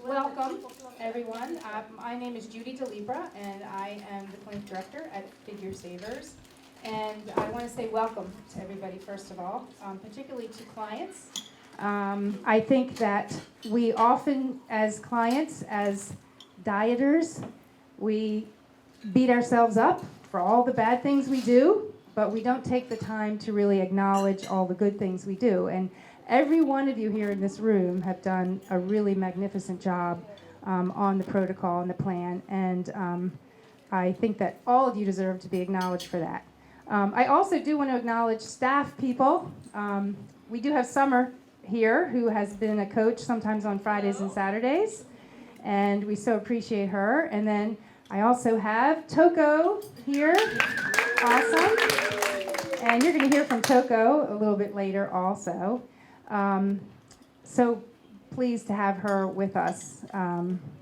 Welcome, everyone. My name is Judy Libera, and I am the clinic director at Figure Savers. And I want to say welcome to everybody, first of all, particularly to clients. I think that we often, as clients, as dieters, we beat ourselves up for all the bad things we do, but we don't take the time to really acknowledge all the good things we do. And every one of you here in this room have done a really magnificent job on the protocol and the plan, and I think that all of you deserve to be acknowledged for that. I also do want to acknowledge staff people. We do have Summer here, who has been a coach sometimes on Fridays and Saturdays, and we so appreciate her. And then I also have Toko here. Awesome. And you're going to hear from Toko a little bit later also. So pleased to have her with us.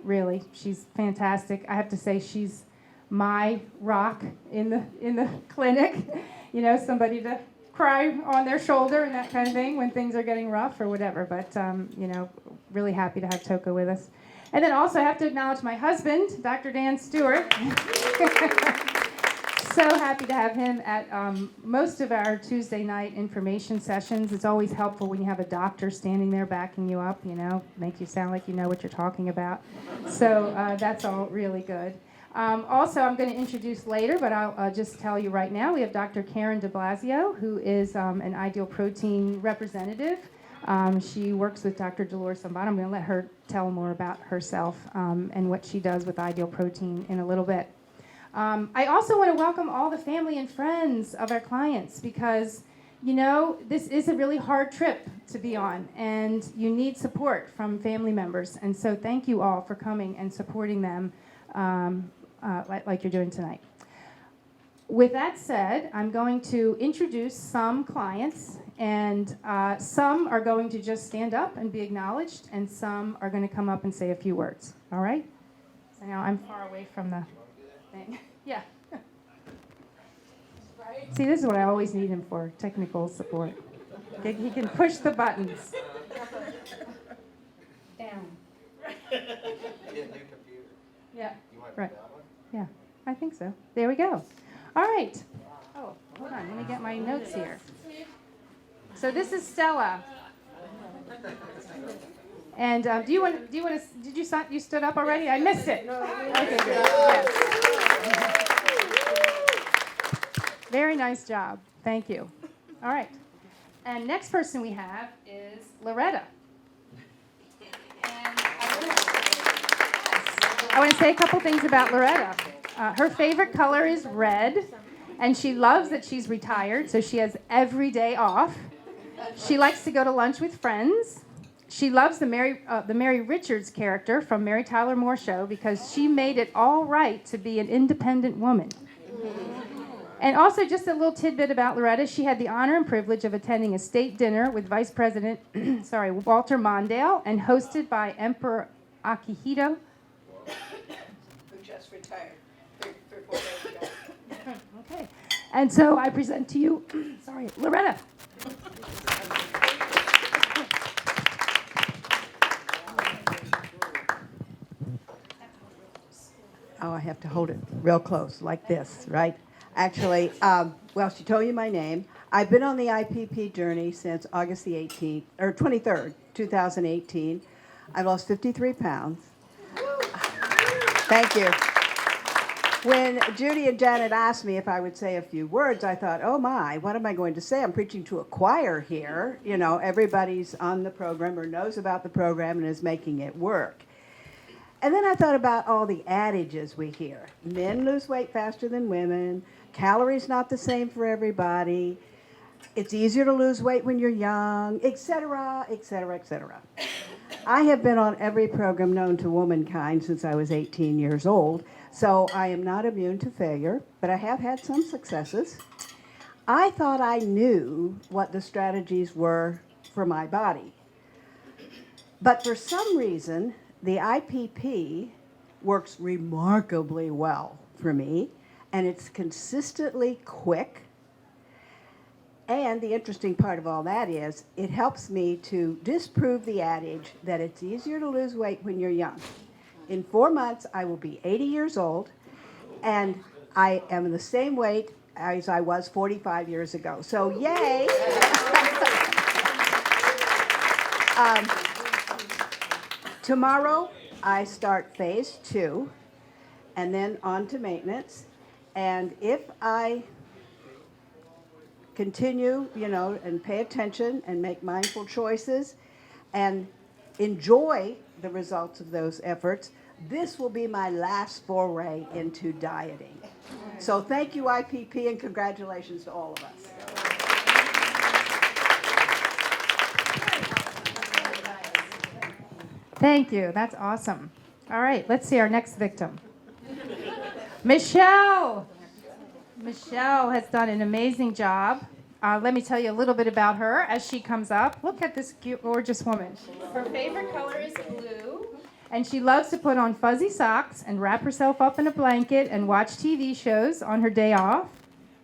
Really, she's fantastic. I have to say, she's my rock in the clinic. You know, somebody to cry on their shoulder and that kind of thing when things are getting rough or whatever. But you know, really happy to have Toko with us. And then also I have to acknowledge my husband, Dr. Dan Stewart. So happy to have him at most of our Tuesday night information sessions. It's always helpful when you have a doctor standing there backing you up, you know, make you sound like you know what you're talking about. So that's all really good. Also, I'm going to introduce later, but I'll just tell you right now, we have Dr. Karen de Blasio, who is an Ideal Protein representative. She works with Dr. Dolores Zambada. I'm going to let her tell more about herself and what she does with Ideal Protein in a little bit. I also want to welcome all the family and friends of our clients because, you know, this is a really hard trip to be on, and you need support from family members. And so thank you all for coming and supporting them like you're doing tonight. With that said, I'm going to introduce some clients, and some are going to just stand up and be acknowledged, and some are going to come up and say a few words. All right? So now I'm far away from the thing. Yeah. See, this is what I always need him for, technical support. He can push the buttons. Down. Yeah. Right. Yeah, I think so. There we go. All right. Oh, hold on. Let me get my notes here. So this is Stella. And did you stood up already? I missed it. Okay, good. Yes. Very nice job. Thank you. All right. And next person we have is Loretta. And I want to say a couple things about Loretta. Her favorite color is red, and she loves that she's retired, so she has every day off. She likes to go to lunch with friends. She loves the Mary Richards character from Mary Tyler Moore Show because she made it all right to be an independent woman. And also, just a little tidbit about Loretta, she had the honor and privilege of attending a state dinner with Vice President Walter Mondale and hosted by Emperor Akihito. Who just retired 4 days ago. Okay. And so I present to you, Loretta. Oh, I have to hold it real close, like this, right? Actually, well, she told you my name. I've been on the IPP journey since August the 18th, or 23rd, 2018. I've lost 53 pounds. Thank you. When Judy and Janet asked me if I would say a few words, I thought, oh my, what am I going to say? I'm preaching to a choir here. You know, everybody's on the program or knows about the program and is making it work. And then I thought about all the adages we hear. Men lose weight faster than women. Calories not the same for everybody. It's easier to lose weight when you're young, etc., etc., etc. I have been on every program known to womankind since I was 18 years old, so I am not immune to failure, but I have had some successes. I thought I knew what the strategies were for my body. But for some reason, the IPP works remarkably well for me, and it's consistently quick. And the interesting part of all that is it helps me to disprove the adage that it's easier to lose weight when you're young. In 4 months, I will be 80 years old, and I am the same weight as I was 45 years ago. So yay! um, tomorrow, I start phase 2, and then on to maintenance. And if I continue, and pay attention and make mindful choices and enjoy the results of those efforts, this will be my last foray into dieting. So thank you, IPP, and congratulations to all of us. Thank you. That's awesome. All right, let's see our next victim. Michelle. Michelle has done an amazing job. Let me tell you a little bit about her as she comes up. Look at this cute, gorgeous woman. Her favorite color is blue, and she loves to put on fuzzy socks and wrap herself up in a blanket and watch TV shows on her day off.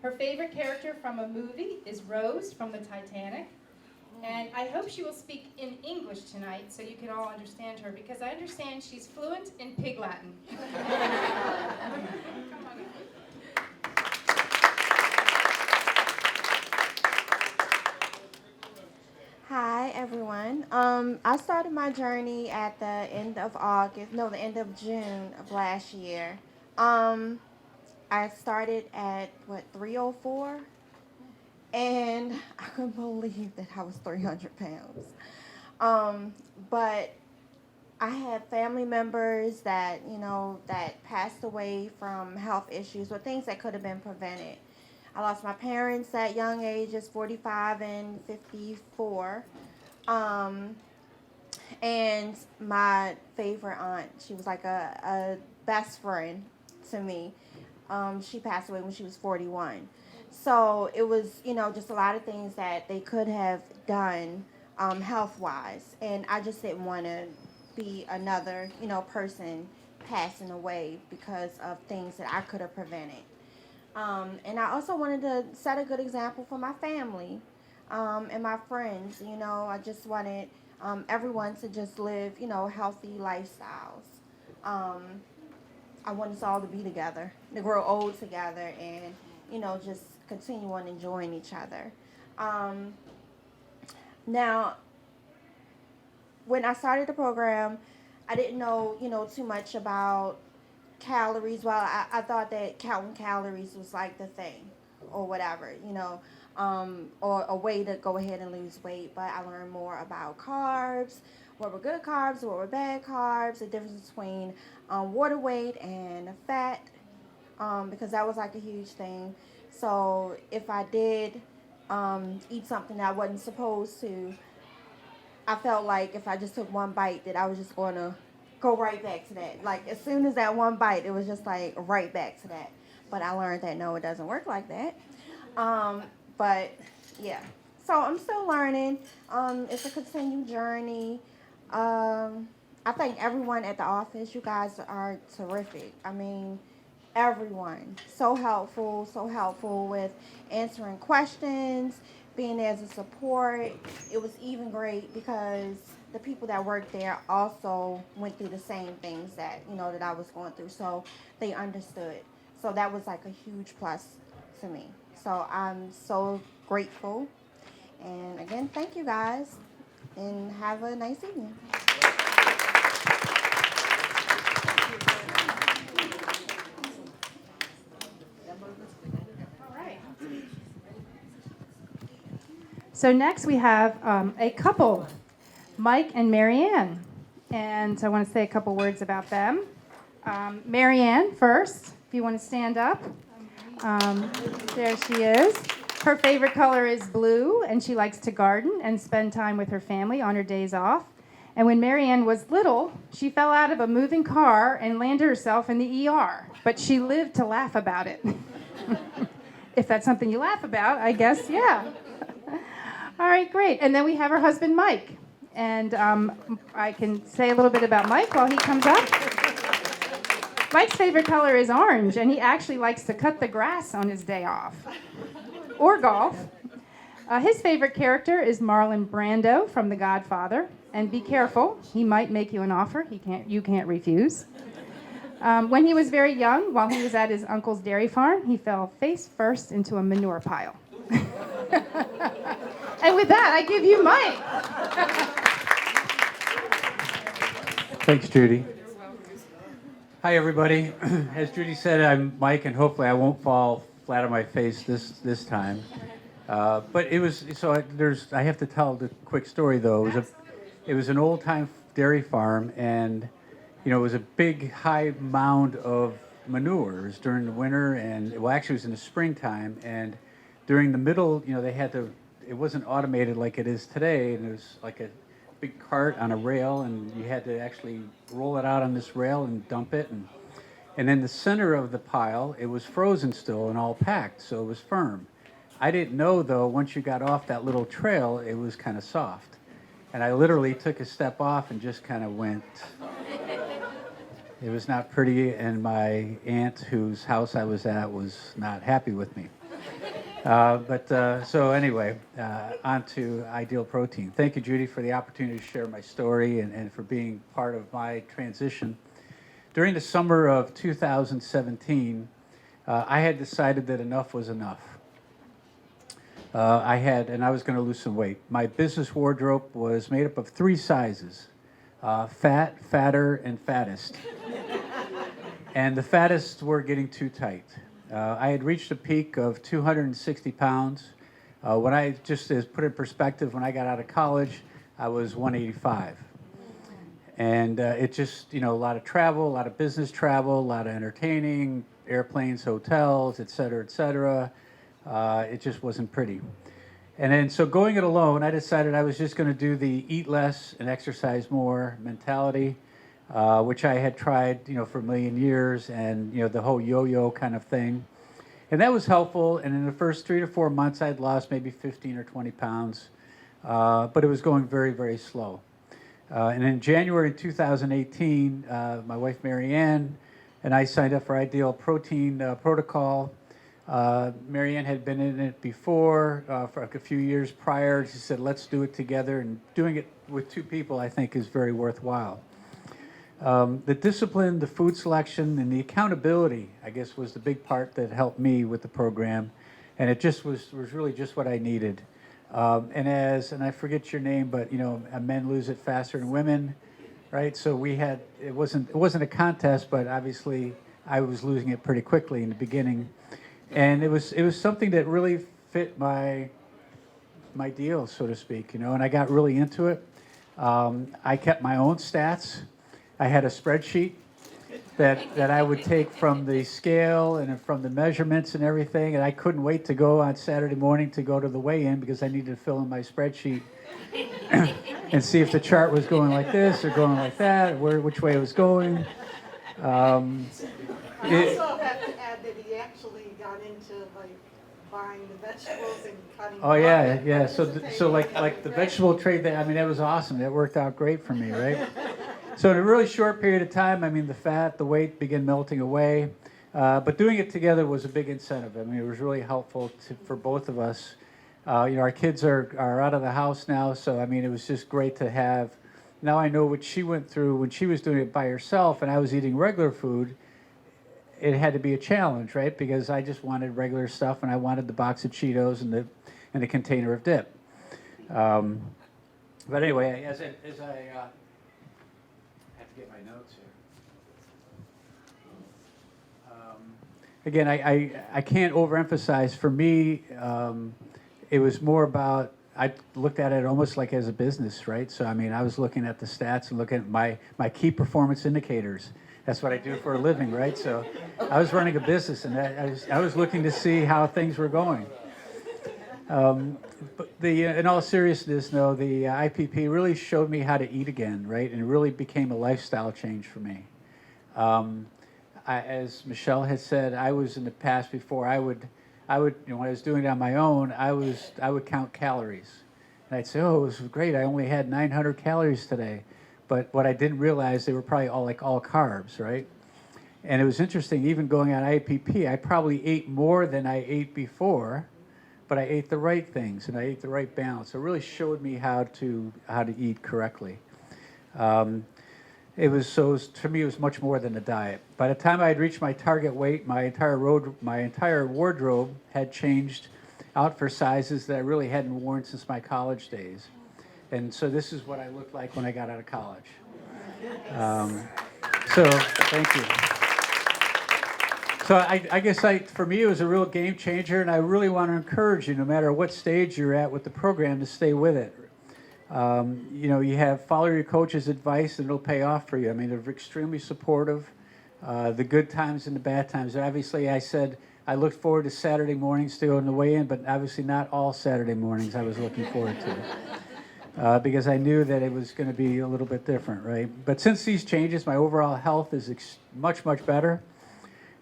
Her favorite character from a movie is Rose from the Titanic. And I hope she will speak in English tonight so you can all understand her, because I understand she's fluent in Pig Latin. Hi, everyone. I started my journey at the end of the end of June of last year. I started at, 304? And I couldn't believe that I was 300 pounds. But I had family members that, that passed away from health issues or things that could have been prevented. I lost my parents at young ages, 45 and 54. And my favorite aunt, she was like a best friend to me. She passed away when she was 41. So it was, just a lot of things that they could have done health-wise. And I just didn't want to be another, person passing away because of things that I could have prevented. And I also wanted to set a good example for my family and my friends. I just wanted everyone to just live, healthy lifestyles. I want us all to be together, to grow old together, and, just continue on enjoying each other. Now, when I started the program, I didn't know, too much about calories. Well, I thought that counting calories was like the thing or whatever, or a way to go ahead and lose weight. But I learned more about carbs, what were good carbs, what were bad carbs, the difference between water weight and fat, because that was like a huge thing. So if I did eat something that I wasn't supposed to, I felt like if I just took one bite that I was just going to go right back to that. Like as soon as that one bite, it was just like right back to that. But I learned that no, it doesn't work like that. But yeah, so I'm still learning. It's a continued journey. I think everyone at the office, you guys are terrific. I mean, everyone, so helpful with answering questions, being there as a support. It was even great because the people that worked there also went through the same things that, that I was going through. So they understood. So that was like a huge plus to me. So I'm so grateful. And again, thank you guys. And have a nice evening. All right. So next we have a couple, Mike and Marianne. And I want to say a couple words about them. Marianne first, if you want to stand up. There she is. Her favorite color is blue, and she likes to garden and spend time with her family on her days off. And when Marianne was little, she fell out of a moving car and landed herself in the ER. But she lived to laugh about it. If that's something you laugh about, I guess, yeah. All right, great. And then we have her husband, Mike. And I can say a little bit about Mike while he comes up. Mike's favorite color is orange, and he actually likes to cut the grass on his day off. Or golf. His favorite character is Marlon Brando from The Godfather. And be careful, he might make you an offer you can't refuse. When he was very young, while he was at his uncle's dairy farm, he fell face first into a manure pile. And with that, I give you Mike. Thanks, Judy. Hi, everybody. As Judy said, I'm Mike, and hopefully I won't fall flat on my face this time. But it was so. I have to tell the quick story though. It was an old-time dairy farm, and it was a big high mound of manure. It was during the winter, and well, actually, it was in the springtime, and during the middle, they had to. It wasn't automated like it is today, and it was like a big cart on a rail, and you had to actually roll it out on this rail and dump it, and in the center of the pile, it was frozen still and all packed, so it was firm. I didn't know, though, once you got off that little trail, it was kind of soft. And I literally took a step off and just kind of went. It was not pretty, and my aunt, whose house I was at, was not happy with me. So anyway, on to Ideal Protein. Thank you, Judy, for the opportunity to share my story and for being part of my transition. During the summer of 2017, I had decided that enough was enough. I was going to lose some weight. My business wardrobe was made up of 3 sizes, fat, fatter, and fattest. And the fattest were getting too tight. I had reached a peak of 260 pounds. When I, just as put in perspective, when I got out of college, I was 185. And it just, a lot of travel, a lot of business travel, a lot of entertaining, airplanes, hotels, et cetera, it just wasn't pretty. And then, so going it alone, I decided I was just going to do the eat less and exercise more mentality, which I had tried, for a million years, and, the whole yo-yo kind of thing. And that was helpful. And in the first 3 to 4 months, I'd lost maybe 15 or 20 pounds, but it was going very, very slow. And in January 2018, my wife, Marianne, and I signed up for Ideal Protein Protocol. Marianne had been in it before, for a few years prior. She said, let's do it together. And doing it with 2 people, I think, is very worthwhile. The discipline, the food selection, and the accountability, I guess, was the big part that helped me with the program. And it just was really just what I needed. And I forget your name, but, men lose it faster than women, right? So it wasn't a contest, but obviously I was losing it pretty quickly in the beginning. And it was something that really fit my deal, so to speak, and I got really into it. I kept my own stats. I had a spreadsheet that I would take from the scale and from the measurements and everything, and I couldn't wait to go on Saturday morning to go to the weigh-in because I needed to fill in my spreadsheet and see if the chart was going like this or going like that, which way it was going. I also have to add that he actually got into buying the vegetables and cutting. Oh yeah. So like the vegetable trade, that was awesome. That worked out great for me, right? So in a really short period of time, the weight began melting away. But doing it together was a big incentive. It was really helpful for both of us. Our kids are out of the house now, so it was just great to have. Now I know what she went through when she was doing it by herself, and I was eating regular food. It had to be a challenge, right? Because I just wanted regular stuff, and I wanted the box of Cheetos and the container of dip. But anyway, as I have to get my notes here. Again, I can't overemphasize. For me, it was more about, I looked at it almost like as a business, right? So I was looking at the stats and looking at my key performance indicators. That's what I do for a living, right? So I was running a business, and I was looking to see how things were going. But in all seriousness, though, the IPP really showed me how to eat again, right? And it really became a lifestyle change for me. As Michelle had said, I was in the past before, I would when I was doing it on my own, I would count calories. And I'd say, oh, it was great. I only had 900 calories today. But what I didn't realize, they were probably all carbs, right? And it was interesting, even going on IPP, I probably ate more than I ate before, but I ate the right things and I ate the right balance. It really showed me how to eat correctly. To me, it was much more than a diet. By the time I had reached my target weight, my entire wardrobe had changed out for sizes that I really hadn't worn since my college days. And so this is what I looked like when I got out of college. So thank you. So I guess for me, it was a real game changer, and I really want to encourage you, no matter what stage you're at with the program, to stay with it. You follow your coach's advice and it'll pay off for you. I mean, they're extremely supportive, the good times and the bad times. Obviously, I said I looked forward to Saturday mornings to go on the way in, but obviously not all Saturday mornings I was looking forward to because I knew that it was going to be a little bit different, right? But since these changes, my overall health is much, much better.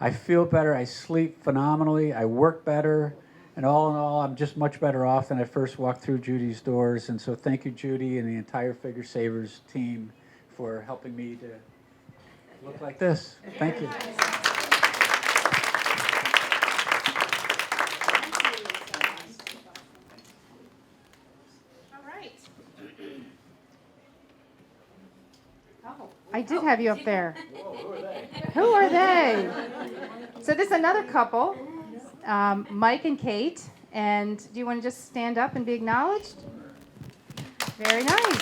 I feel better. I sleep phenomenally. I work better. And all in all, I'm just much better off than I first walked through Judy's doors. And so thank you, Judy, and the entire Figure Savers team for helping me to look like this. Thank you. All right. Oh, I did have you up there. Who are they? So this is another couple, Mike and Kate. And do you want to just stand up and be acknowledged? Very nice.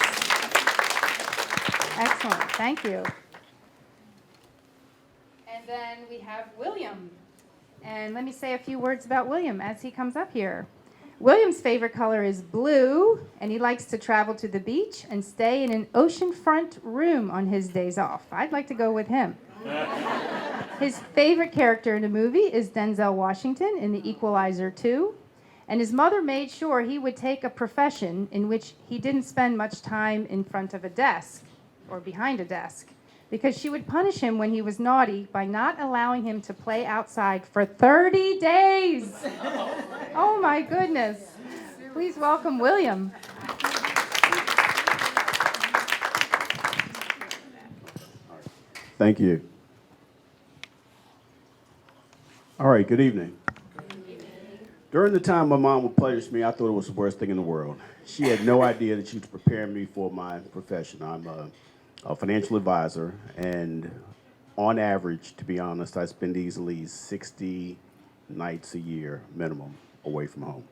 Excellent. Thank you. And then we have William. And let me say a few words about William as he comes up here. William's favorite color is blue, and he likes to travel to the beach and stay in an oceanfront room on his days off. I'd like to go with him. His favorite character in the movie is Denzel Washington in The Equalizer 2. And his mother made sure he would take a profession in which he didn't spend much time in front of a desk or behind a desk, because she would punish him when he was naughty by not allowing him to play outside for 30 days. Oh my goodness. Please welcome William. Thank you. All right, good evening. During the time my mom would punish me, I thought it was the worst thing in the world. She had no idea that she was preparing me for my profession. I'm a financial advisor, and on average, to be honest, I spend easily 60 nights a year minimum away from home.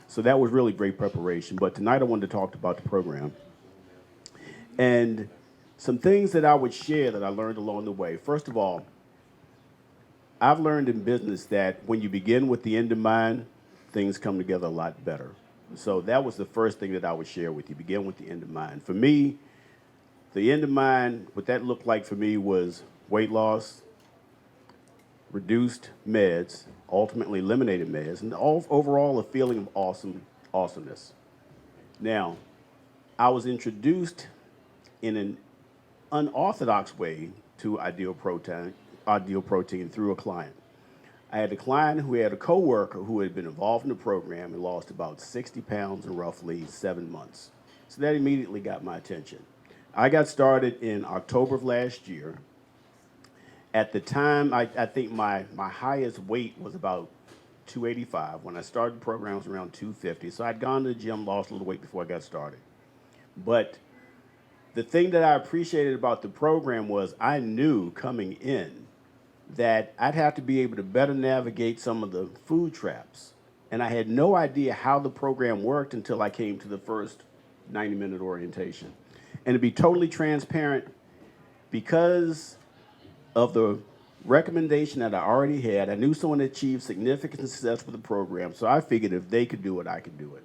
So that was really great preparation. But tonight I wanted to talk about the program and some things that I would share that I learned along the way. First of all, I've learned in business that when you begin with the end in mind, things come together a lot better. So that was the first thing that I would share with you, begin with the end in mind. For me, the end in mind, what that looked like for me was weight loss, reduced meds, ultimately eliminated meds, and overall a feeling of awesomeness. Now, I was introduced in an unorthodox way to ideal protein through a client. I had a client who had a coworker who had been involved in the program and lost about 60 pounds in roughly 7 months. So that immediately got my attention. I got started in October of last year. At the time, I think my highest weight was about 285. When I started the program, it was around 250. So I'd gone to the gym, lost a little weight before I got started. But the thing that I appreciated about the program was I knew coming in that I'd have to be able to better navigate some of the food traps. And I had no idea how the program worked until I came to the first 90-minute orientation. And to be totally transparent, because of the recommendation that I already had, I knew someone that achieved significant success with the program, so I figured if they could do it, I could do it.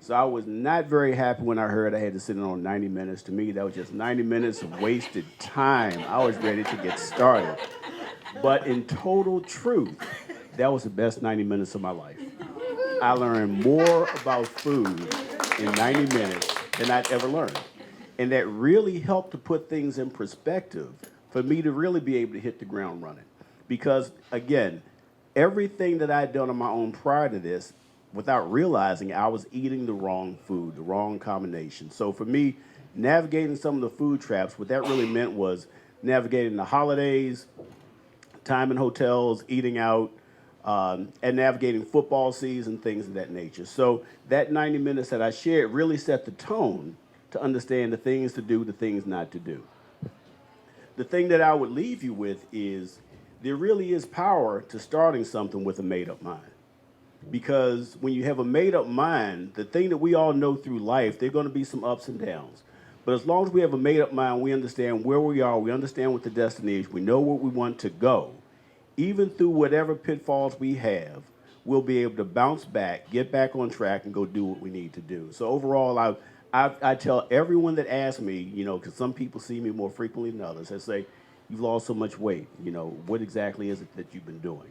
So I was not very happy when I heard I had to sit in on 90 minutes. To me, that was just 90 minutes of wasted time. I was ready to get started. But in total truth, that was the best 90 minutes of my life. I learned more about food in 90 minutes than I'd ever learned. And that really helped to put things in perspective for me to really be able to hit the ground running. Because, again, everything that I had done on my own prior to this, without realizing I was eating the wrong food, the wrong combination. So for me, navigating some of the food traps, what that really meant was navigating the holidays, time in hotels, eating out, and navigating football season, things of that nature. So that 90 minutes that I shared really set the tone to understand the things to do, the things not to do. The thing that I would leave you with is there really is power to starting something with a made-up mind. Because when you have a made-up mind, the thing that we all know through life, there are going to be some ups and downs. But as long as we have a made-up mind, we understand where we are, we understand what the destiny is, we know where we want to go. Even through whatever pitfalls we have, we'll be able to bounce back, get back on track, and go do what we need to do. So overall, I tell everyone that asks me, because some people see me more frequently than others, I say, you've lost so much weight, what exactly is it that you've been doing?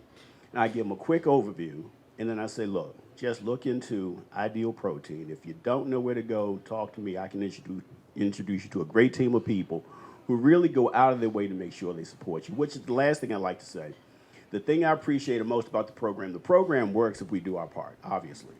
And I give them a quick overview, and then I say, look, just look into Ideal Protein. If you don't know where to go, talk to me. I can introduce you to a great team of people who really go out of their way to make sure they support you, which is the last thing I like to say. The thing I appreciate most about the program works if we do our part, obviously.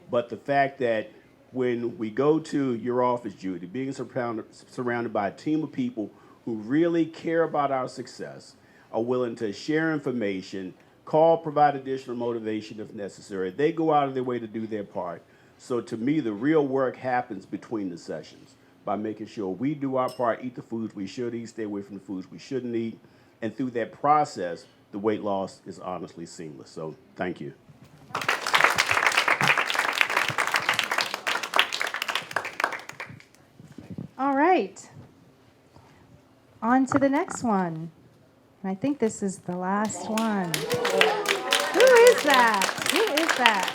But the fact that when we go to your office, Judy, being surrounded by a team of people who really care about our success, are willing to share information, call, provide additional motivation if necessary. They go out of their way to do their part. So to me, the real work happens between the sessions by making sure we do our part, eat the foods we should eat, stay away from the foods we shouldn't eat. And through that process, the weight loss is honestly seamless. So thank you. All right. On to the next one. And I think this is the last one. Who is that? Who is that?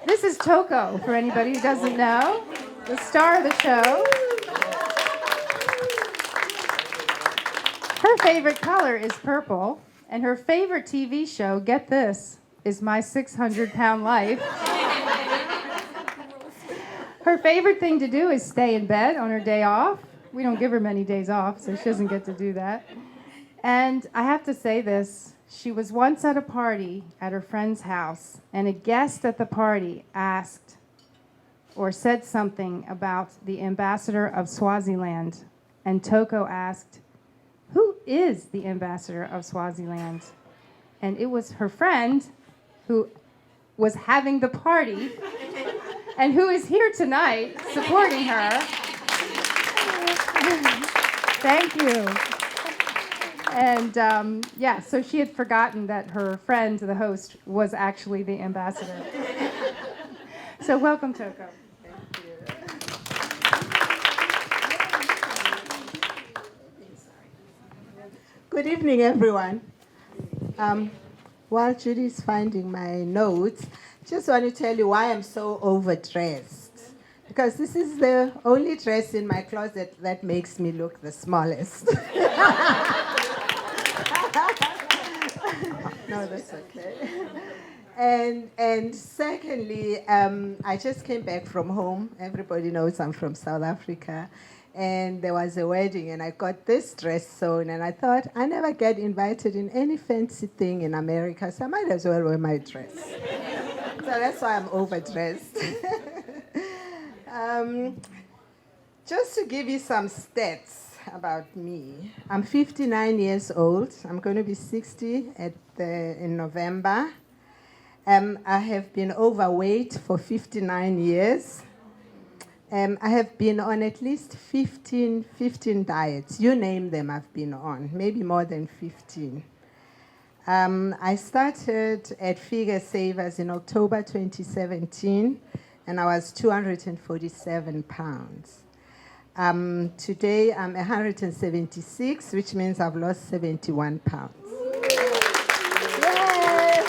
This is Toko, for anybody who doesn't know, the star of the show. Her favorite color is purple, and her favorite TV show, get this, is My 600-Pound Life. Her favorite thing to do is stay in bed on her day off. We don't give her many days off, so she doesn't get to do that. And I have to say this, she was once at a party at her friend's house, and a guest at the party asked or said something about the ambassador of Swaziland. And Toko asked, who is the ambassador of Swaziland? And it was her friend who was having the party and who is here tonight supporting her. Thank you. And so she had forgotten that her friend, the host, was actually the ambassador. So welcome, Toko. Thank you. Good evening, everyone. While Judy's finding my notes, just want to tell you why I'm so overdressed. Because this is the only dress in my closet that makes me look the smallest. No, that's okay. And secondly, I just came back from home. Everybody knows I'm from South Africa. And there was a wedding, and I got this dress sewn, and I thought, I never get invited in any fancy thing in America, so I might as well wear my dress. So that's why I'm overdressed. Just to give you some stats about me, I'm 59 years old. I'm going to be 60 in November. I have been overweight for 59 years. I have been on at least 15 diets. You name them, I've been on, maybe more than 15. I started at Figure Savers in October 2017, and I was 247 pounds. Today, I'm 176, which means I've lost 71 pounds. Yay!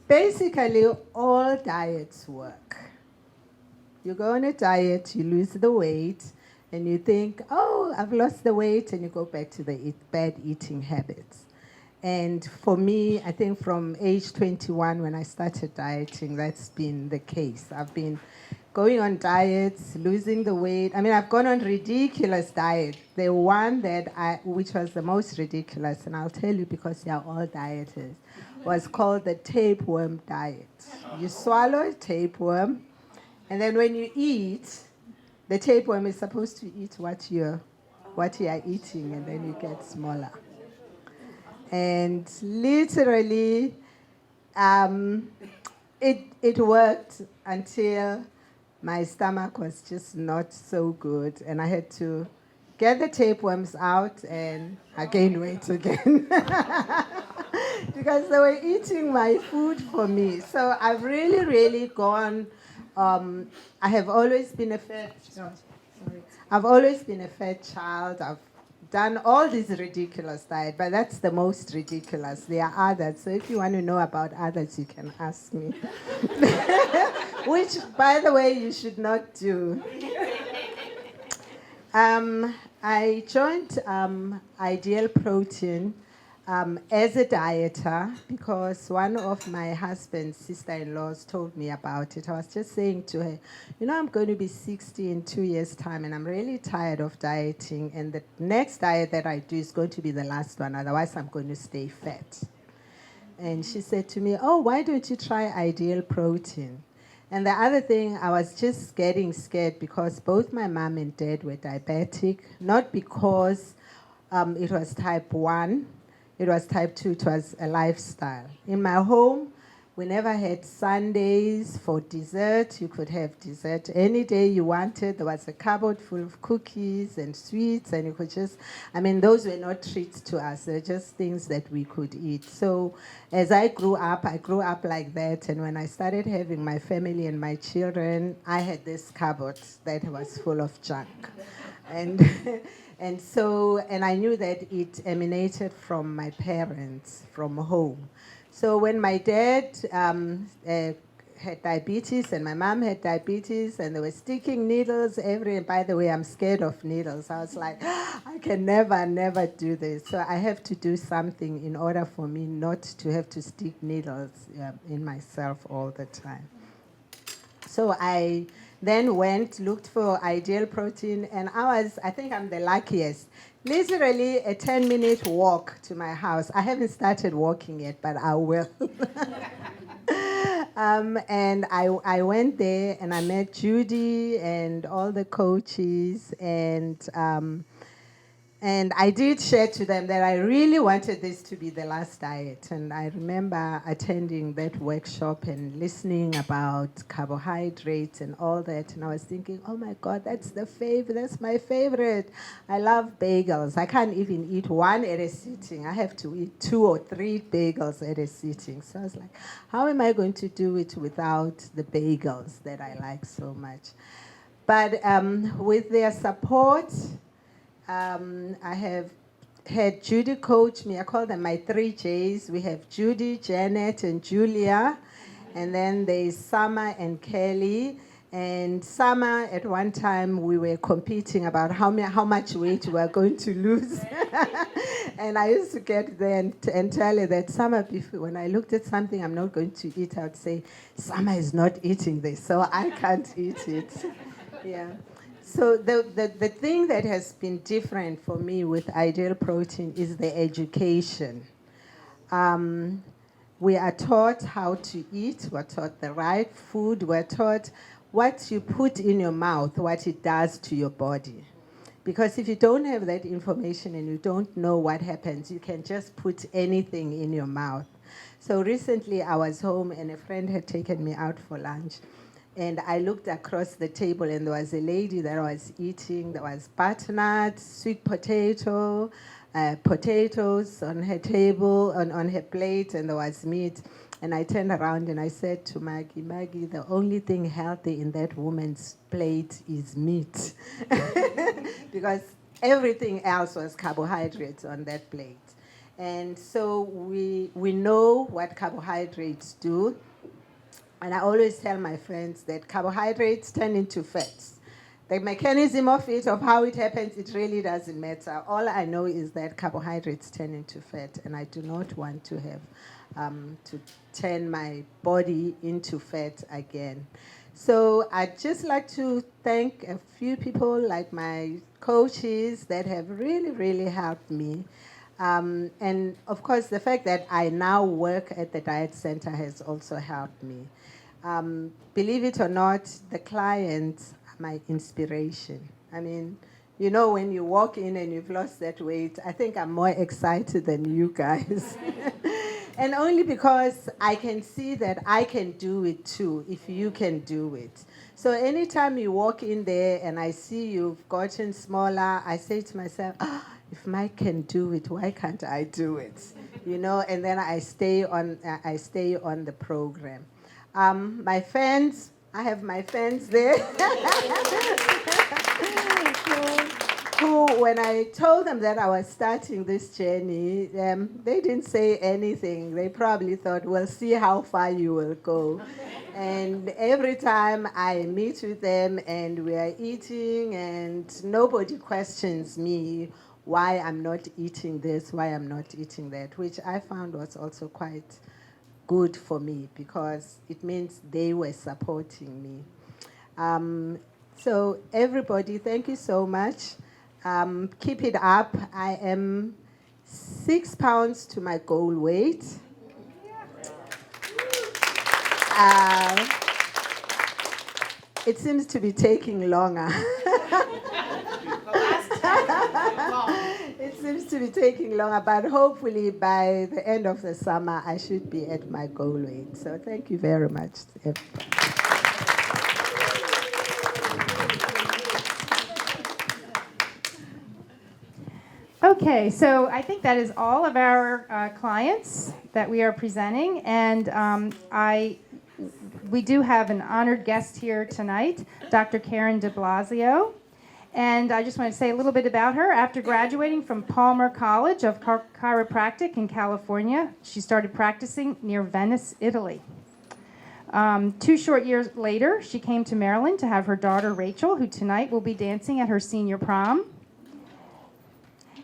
Basically, all diets work. You go on a diet, you lose the weight, and you think, oh, I've lost the weight, and you go back to the bad eating habits. And for me, I think from age 21 when I started dieting, that's been the case. I've been going on diets, losing the weight. I mean, I've gone on ridiculous diets. The one which was the most ridiculous, and I'll tell you because they are all dieters, was called the tapeworm diet. You swallow a tapeworm, and then when you eat, the tapeworm is supposed to eat what you're what you are eating, and then you get smaller. And literally, it worked until my stomach was just not so good, and I had to get the tapeworms out, and I gained weight again. Because they were eating my food for me. So I've really, really gone. I have always been a fat. I've always been a fat child. I've done all these ridiculous diets, but that's the most ridiculous. There are others. So if you want to know about others, you can ask me. Which, by the way, you should not do. I joined Ideal Protein as a dieter because one of my husband's sister-in-laws told me about it. I was just saying to her, I'm going to be 60 in 2 years' time, and I'm really tired of dieting, and the next diet that I do is going to be the last one, otherwise I'm going to stay fat. And she said to me, oh, why don't you try Ideal Protein? And the other thing, I was just getting scared because both my mom and dad were diabetic, not because it was type 1, it was type 2, it was a lifestyle. In my home, we never had Sundays for dessert. You could have dessert any day you wanted. There was a cupboard full of cookies and sweets, and you could just, those were not treats to us. They're just things that we could eat. So as I grew up like that, and when I started having my family and my children, I had this cupboard that was full of junk. And and I knew that it emanated from my parents, from home. So when my dad had diabetes and my mom had diabetes and they were sticking needles and by the way, I'm scared of needles. I was like, I can never do this. So I have to do something in order for me not to have to stick needles in myself all the time. So I then looked for Ideal Protein, and I think I'm the luckiest. Literally a 10-minute walk to my house. I haven't started walking yet, but I will. And I went there, and I met Judy and all the coaches, and I did share to them that I really wanted this to be the last diet. And I remember attending that workshop and listening about carbohydrates and all that. And I was thinking, oh my God, that's my favorite. I love bagels. I can't even eat one at a sitting. I have to eat 2 or 3 bagels at a sitting. So I was like, how am I going to do it without the bagels that I like so much? But with their support, I have had Judy coach me. I call them my 3 J's. We have Judy, Janet, and Julia. And then there's Summer and Kelly. And Summer, at one time, we were competing about how much weight we were going to lose. And I used to get there and tell her that Summer, when I looked at something I'm not going to eat, I would say, Summer is not eating this, so I can't eat it. Yeah. So the thing that has been different for me with Ideal Protein is the education. We are taught how to eat. We're taught the right food. We're taught what you put in your mouth, what it does to your body. Because if you don't have that information and you don't know what happens, you can just put anything in your mouth. So recently I was home and a friend had taken me out for lunch. And I looked across the table, and there was a lady that was eating. There was butternut, sweet potato, potatoes on her table, on her plate, and there was meat. And I turned around and I said to Maggie, the only thing healthy in that woman's plate is meat. Because everything else was carbohydrates on that plate. And so we know what carbohydrates do. And I always tell my friends that carbohydrates turn into fats. The mechanism of how it happens, it really doesn't matter. All I know is that carbohydrates turn into fat, and I do not want to have to turn my body into fat again. So I'd just like to thank a few people like my coaches that have really, really helped me. And of course, the fact that I now work at the Diet Center has also helped me. Believe it or not, the clients are my inspiration. You know, when you walk in and you've lost that weight, I think I'm more excited than you guys. And only because I can see that I can do it too, if you can do it. So anytime you walk in there and I see you've gotten smaller, I say to myself, "Ah, if Mike can do it, why can't I do it?" You know, and then I stay on the program. My fans, I have my fans there. who, when I told them that I was starting this journey, they didn't say anything. They probably thought, we'll see how far you will go. And every time I meet with them and we are eating and nobody questions me why I'm not eating this, why I'm not eating that, which I found was also quite good for me because it means they were supporting me. So everybody, thank you so much. Keep it up. I am 6 pounds to my goal weight. It seems to be taking longer. It seems to be taking longer, but hopefully by the end of the summer, I should be at my goal weight. So thank you very much. Okay, so I think that is all of our clients that we are presenting, and we do have an honored guest here tonight, Dr. Karen de Blasio. And I just want to say a little bit about her. After graduating from Palmer College of Chiropractic in California, she started practicing near Venice, Italy. 2 short years later, she came to Maryland to have her daughter Rachel, who tonight will be dancing at her senior prom.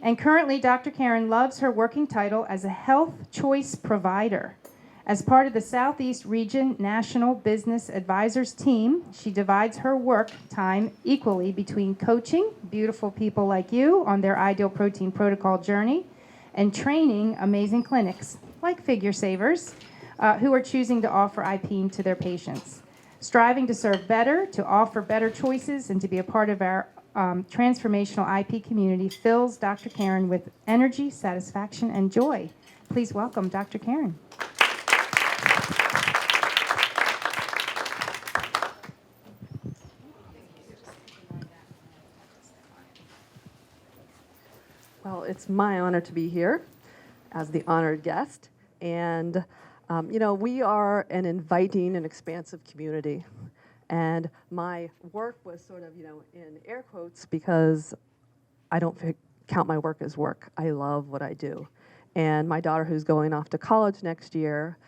And currently, Dr. Karen loves her working title as a health choice provider. As part of the Southeast Region National Business Advisors team, she divides her work time equally between coaching beautiful people like you on their ideal protein protocol journey and training amazing clinics like Figure Savers who are choosing to offer IP to their patients. Striving to serve better, to offer better choices, and to be a part of our transformational IP community fills Dr. Karen with energy, satisfaction, and joy. Please welcome Dr. Karen. Well, it's my honor to be here as the honored guest. And, we are an inviting and expansive community. And my work was sort of, in air quotes because I don't count my work as work. I love what I do. And my daughter, who's going off to college next year,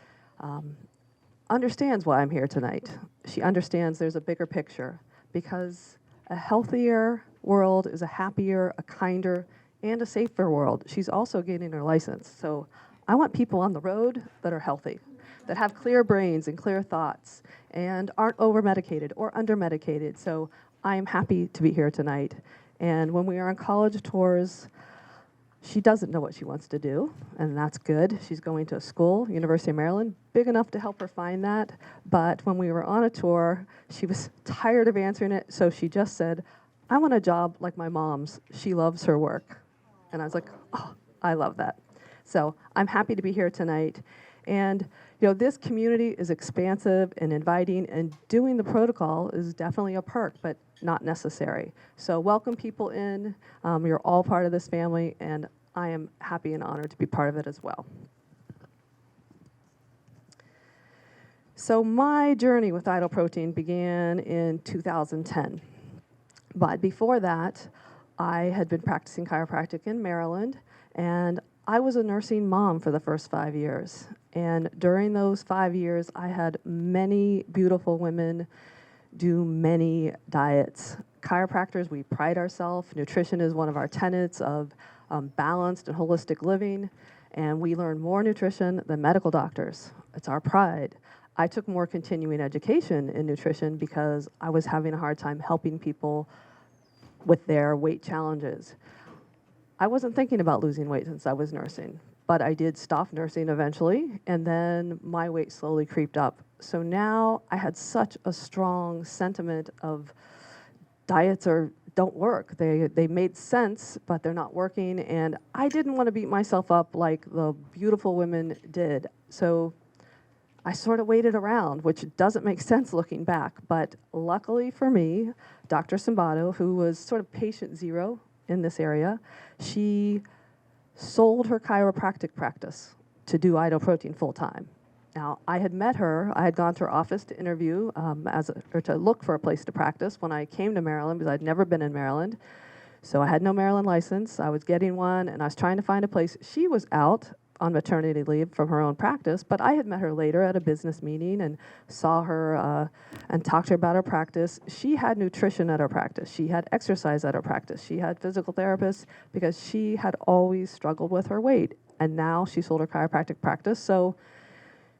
understands why I'm here tonight. She understands there's a bigger picture because a healthier world is a happier, a kinder, and a safer world. She's also getting her license. So I want people on the road that are healthy, that have clear brains and clear thoughts, and aren't over-medicated or under-medicated. So I'm happy to be here tonight. And when we are on college tours, she doesn't know what she wants to do, and that's good. She's going to a school, University of Maryland, big enough to help her find that. But when we were on a tour, she was tired of answering it, so she just said, I want a job like my mom's. She loves her work. And I was like, oh, I love that. So I'm happy to be here tonight. And this community is expansive and inviting, and doing the protocol is definitely a perk, but not necessary. So welcome people in. You're all part of this family, and I am happy and honored to be part of it as well. So my journey with Idle Protein began in 2010. But before that, I had been practicing chiropractic in Maryland, and I was a nursing mom for the first 5 years. And during those 5 years, I had many beautiful women do many diets. Chiropractors, we pride ourselves. Nutrition is one of our tenets of balanced and holistic living. And we learn more nutrition than medical doctors. It's our pride. I took more continuing education in nutrition because I was having a hard time helping people with their weight challenges. I wasn't thinking about losing weight since I was nursing, but I did stop nursing eventually, and then my weight slowly creeped up. So now I had such a strong sentiment of diets are don't work. They made sense, but they're not working. And I didn't want to beat myself up like the beautiful women did. So I sort of waited around, which doesn't make sense looking back. But luckily for me, Dr. Simbato, who was sort of patient zero in this area, she sold her chiropractic practice to do idle protein full time. Now, I had met her. I had gone to her office to interview or to look for a place to practice when I came to Maryland, because I'd never been in Maryland. So I had no Maryland license. I was getting one, and I was trying to find a place. She was out on maternity leave from her own practice, but I had met her later at a business meeting and saw her and talked to her about her practice. She had nutrition at her practice. She had exercise at her practice. She had physical therapists because she had always struggled with her weight, and now she sold her chiropractic practice. So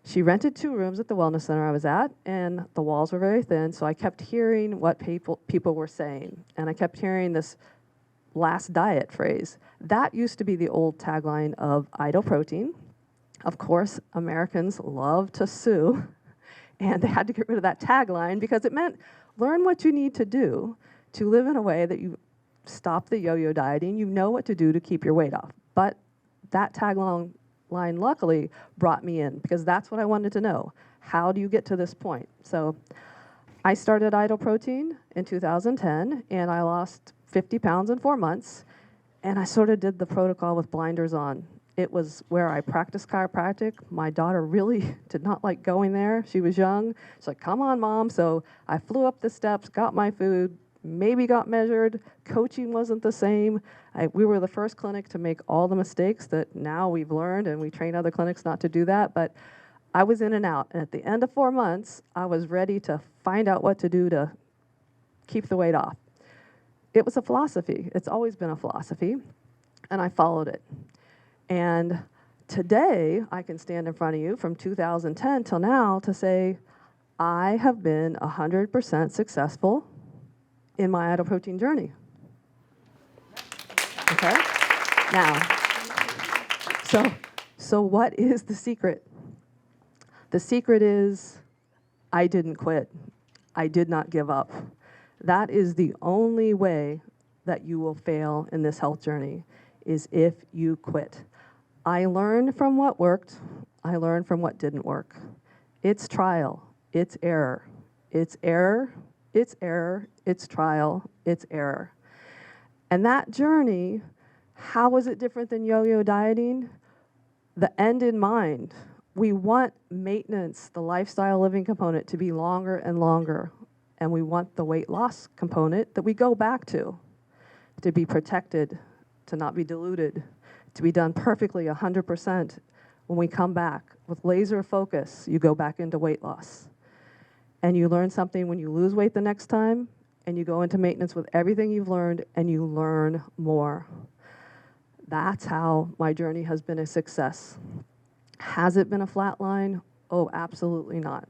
she rented 2 rooms at the wellness center I was at, and the walls were very thin, so I kept hearing what people were saying, and I kept hearing this last diet phrase. That used to be the old tagline of Idle Protein. Of course, Americans love to sue, and they had to get rid of that tagline because it meant learn what you need to do to live in a way that you stop the yo-yo dieting, you know what to do to keep your weight off. But that tagline luckily brought me in because that's what I wanted to know. How do you get to this point? So I started Idle Protein in 2010, and I lost 50 pounds in 4 months, and I sort of did the protocol with blinders on. It was where I practiced chiropractic. My daughter really did not like going there. She was young. She's like, come on, Mom. So I flew up the steps, got my food, maybe got measured. Coaching wasn't the same. We were the first clinic to make all the mistakes that now we've learned, and we train other clinics not to do that. But I was in and out. And at the end of 4 months, I was ready to find out what to do to keep the weight off. It was a philosophy. It's always been a philosophy, and I followed it. And today, I can stand in front of you from 2010 till now to say, I have been 100% successful in my Idle Protein journey. Okay? Now, so what is the secret? The secret is I didn't quit. I did not give up. That is the only way that you will fail in this health journey, is if you quit. I learned from what worked. I learned from what didn't work. It's trial. It's error. It's error. It's error. It's trial. It's error. And that journey, how is it different than yo-yo dieting? The end in mind. We want maintenance, the lifestyle living component, to be longer and longer. And we want the weight loss component that we go back to be protected, to not be diluted, to be done perfectly 100%. When we come back with laser focus, you go back into weight loss. And you learn something when you lose weight the next time, and you go into maintenance with everything you've learned, and you learn more. That's how my journey has been a success. Has it been a flat line? Oh, absolutely not.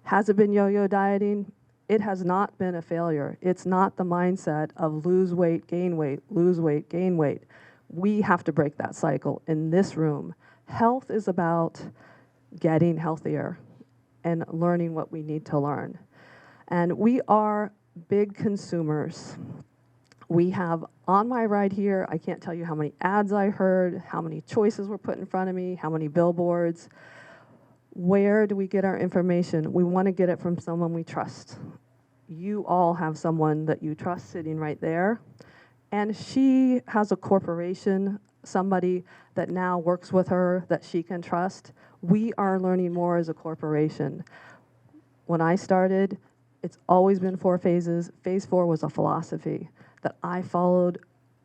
Has it been yo-yo dieting? It has not been a failure. It's not the mindset of lose weight, gain weight, lose weight, gain weight. We have to break that cycle in this room. Health is about getting healthier and learning what we need to learn. And we are big consumers. We have, on my right here, I can't tell you how many ads I heard, how many choices were put in front of me, how many billboards. Where do we get our information? We want to get it from someone we trust. You all have someone that you trust sitting right there. And she has a corporation, somebody that now works with her that she can trust. We are learning more as a corporation. When I started, it's always been 4 phases. Phase 4 was a philosophy that I followed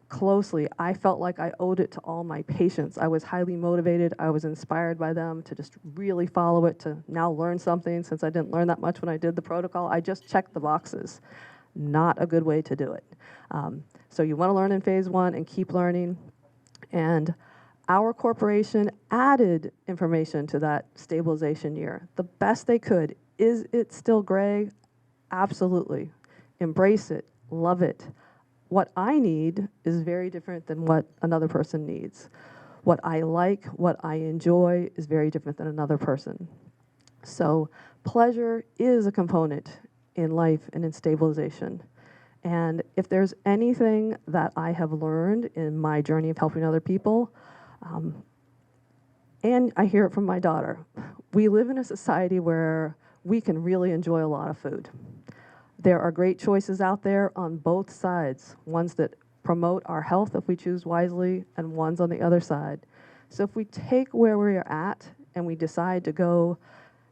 closely. I felt like I owed it to all my patients. I was highly motivated. I was inspired by them to just really follow it, to now learn something. Since I didn't learn that much when I did the protocol, I just checked the boxes. Not a good way to do it. So you want to learn in phase 1 and keep learning. And our corporation added information to that stabilization year the best they could. Is it still gray? Absolutely. Embrace it. Love it. What I need is very different than what another person needs. What I like, what I enjoy is very different than another person. So pleasure is a component in life and in stabilization. And if there's anything that I have learned in my journey of helping other people, and I hear it from my daughter, we live in a society where we can really enjoy a lot of food. There are great choices out there on both sides, ones that promote our health if we choose wisely, and ones on the other side. So if we take where we're at and we decide to go,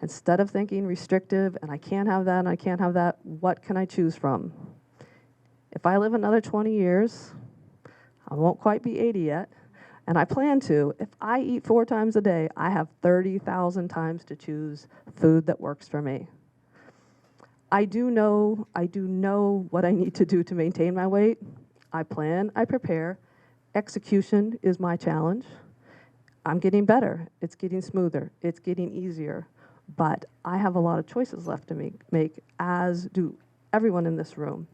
instead of thinking restrictive, and I can't have that and I can't have that, what can I choose from? If I live another 20 years, I won't quite be 80 yet, and I plan to. If I eat 4 times a day, I have 30,000 times to choose food that works for me. I do know what I need to do to maintain my weight. I plan, I prepare. Execution is my challenge. I'm getting better. It's getting smoother. It's getting easier. But I have a lot of choices left to make, as do everyone in this room.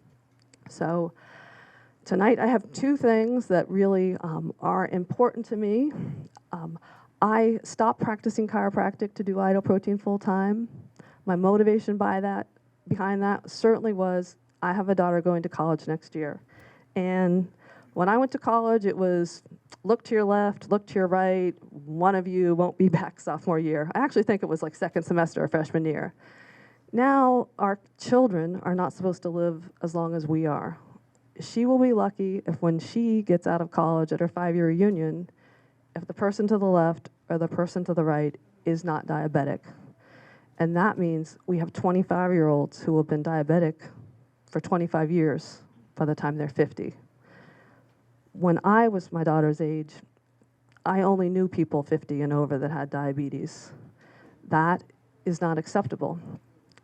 So tonight I have 2 things that really are important to me. I stopped practicing chiropractic to do Idle Protein full time. My motivation behind that certainly was I have a daughter going to college next year. And when I went to college, it was look to your left, look to your right, one of you won't be back sophomore year. I actually think it was like second semester or freshman year. Now our children are not supposed to live as long as we are. She will be lucky if when she gets out of college at her 5-year reunion, if the person to the left or the person to the right is not diabetic. And that means we have 25-year-olds who have been diabetic for 25 years by the time they're 50. When I was my daughter's age, I only knew people 50 and over that had diabetes. That is not acceptable.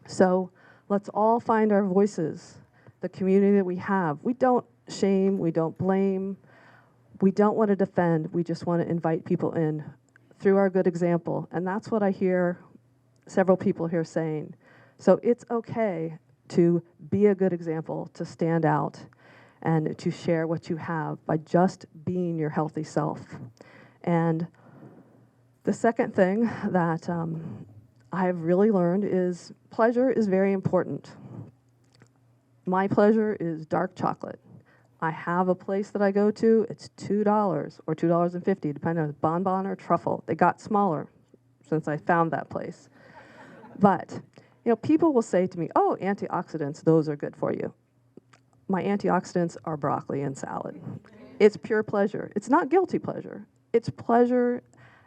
So let's all find our voices, the community that we have. We don't shame, we don't blame, we don't want to defend, we just want to invite people in through our good example. And that's what I hear several people here saying. So it's okay to be a good example, to stand out, and to share what you have by just being your healthy self. And the second thing that I've really learned is pleasure is very important. My pleasure is dark chocolate. I have a place that I go to, it's $2 or $2.50, depending on bonbon or truffle. They got smaller since I found that place. But, people will say to me, oh, antioxidants, those are good for you. My antioxidants are broccoli and salad. It's pure pleasure. It's not guilty pleasure. It's pleasure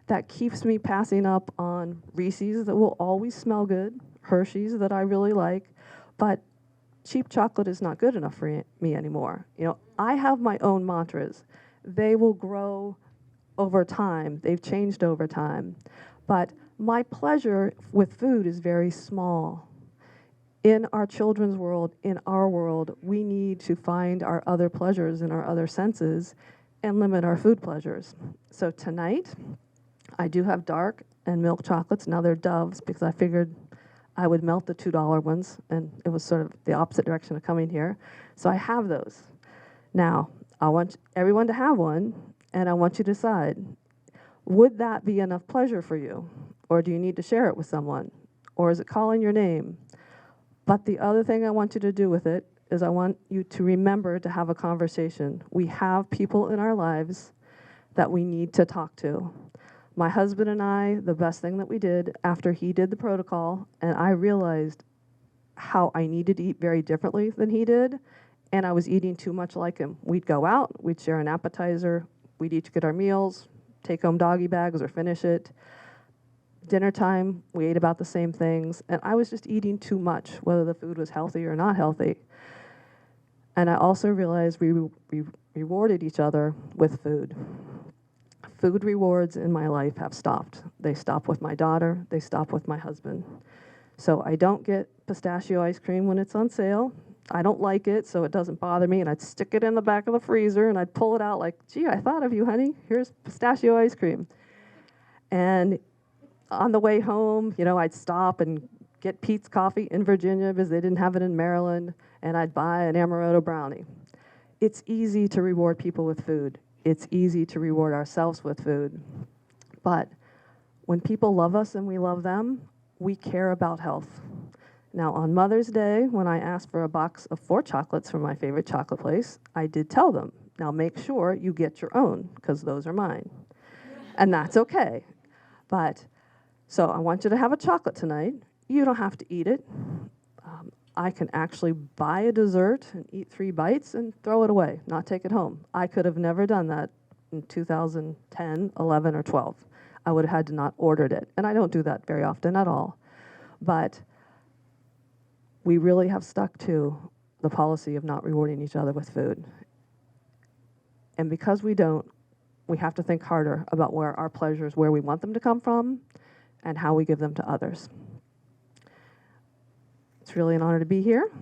that keeps me passing up on Reese's that will always smell good, Hershey's that I really like, but cheap chocolate is not good enough for me anymore. I have my own mantras. They will grow over time. They've changed over time. But my pleasure with food is very small. In our children's world, in our world, we need to find our other pleasures in our other senses and limit our food pleasures. So tonight, I do have dark and milk chocolates. Now they're Doves because I figured I would melt the $2 ones, and it was sort of the opposite direction of coming here. So I have those. Now, I want everyone to have one, and I want you to decide, would that be enough pleasure for you? Or do you need to share it with someone? Or is it calling your name? But the other thing I want you to do with it is I want you to remember to have a conversation. We have people in our lives that we need to talk to. My husband and I, the best thing that we did after he did the protocol, and I realized how I needed to eat very differently than he did, and I was eating too much like him. We'd go out, we'd share an appetizer, we'd each get our meals, take home doggy bags or finish it. Dinner time, we ate about the same things, and I was just eating too much, whether the food was healthy or not healthy. And I also realized we rewarded each other with food. Food rewards in my life have stopped. They stop with my daughter, they stop with my husband. So I don't get pistachio ice cream when it's on sale. I don't like it, so it doesn't bother me, and I'd stick it in the back of the freezer, and I'd pull it out like, gee, I thought of you, honey. Here's pistachio ice cream. And on the way home, I'd stop and get Pete's Coffee in Virginia because they didn't have it in Maryland, and I'd buy an amaretto brownie. It's easy to reward people with food. It's easy to reward ourselves with food. But when people love us and we love them, we care about health. Now, on Mother's Day, when I asked for a box of 4 chocolates from my favorite chocolate place, I did tell them, now make sure you get your own, because those are mine. And that's okay. But, so I want you to have a chocolate tonight. You don't have to eat it. I can actually buy a dessert and eat 3 bites and throw it away, not take it home. I could have never done that in 2010, 11, or 12. I would have had to not ordered it. And I don't do that very often at all. But we really have stuck to the policy of not rewarding each other with food. And because we don't, we have to think harder about where our pleasures, where we want them to come from, and how we give them to others. It's really an honor to be here.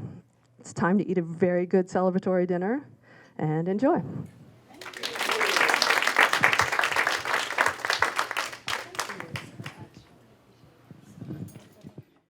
It's time to eat a very good celebratory dinner, and enjoy.